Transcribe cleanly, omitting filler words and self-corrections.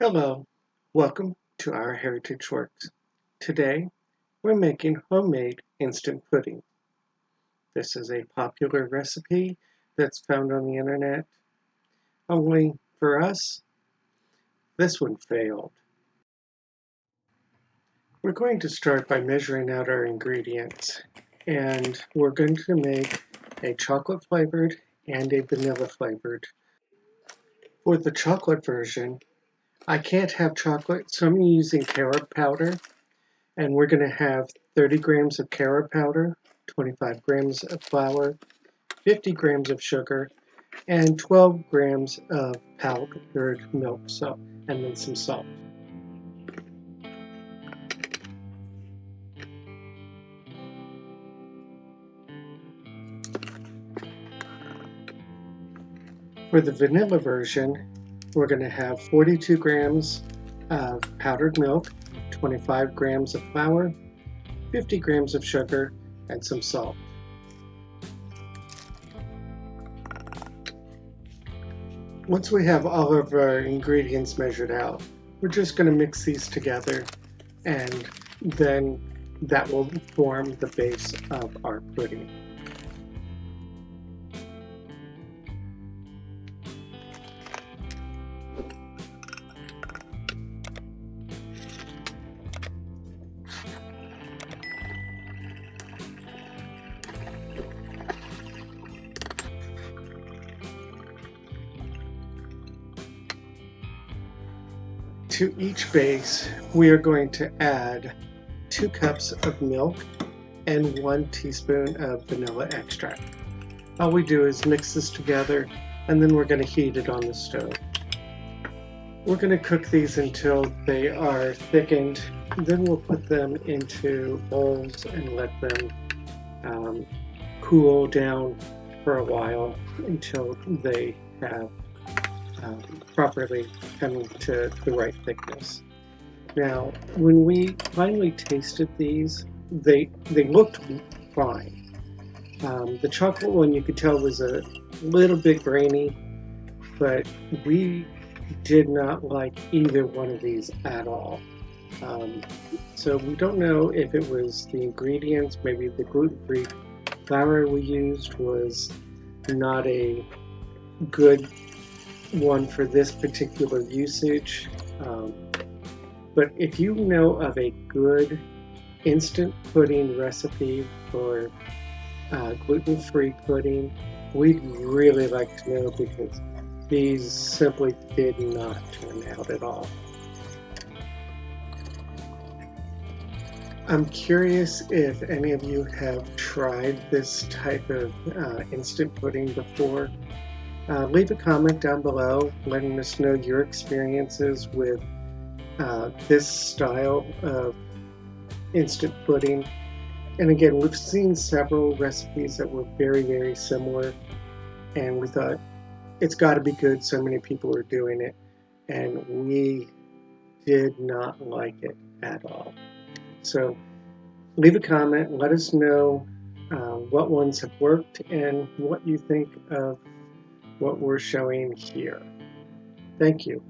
Hello, welcome to our Heritage Works. Today, we're making homemade instant pudding. This is a popular recipe that's found on the internet. Only for us, this one failed. We're going to start by measuring out our ingredients, and we're going to make a chocolate flavored and a vanilla flavored. For the chocolate version, I can't have chocolate, so I'm using Carob powder. And we're going to have 30 grams of carob powder, 25 grams of flour, 50 grams of sugar, and 12 grams of powdered milk, and then some salt. For the vanilla version, we're going to have 42 grams of powdered milk, 25 grams of flour, 50 grams of sugar, and some salt. Once we have all of our ingredients measured out, we're just going to mix these together, and then that will form the base of our pudding. To each base, we are going to add 2 cups of milk and 1 teaspoon of vanilla extract. All we do is mix this together, and then we're going to heat it on the stove. We're going to cook these until they are thickened. Then we'll put them into bowls and let them cool down for a while until they have properly come to the right thickness. Now, when we finally tasted these, they looked fine. The chocolate one you could tell was a little bit grainy, but we did not like either one of these at all. So we don't know if it was the ingredients, maybe the gluten-free flour we used was not a good one for this particular usage. But if you know of a good instant pudding recipe for gluten-free pudding, we'd really like to know, because these simply did not turn out at all. I'm curious if any of you have tried this type of instant pudding before. Leave a comment down below letting us know your experiences with this style of instant pudding. And again, we've seen several recipes that were very, very similar, and we thought it's got to be good, so many people are doing it, and we did not like it at all. So leave a comment, let us know what ones have worked and what you think of what we're showing here. Thank you.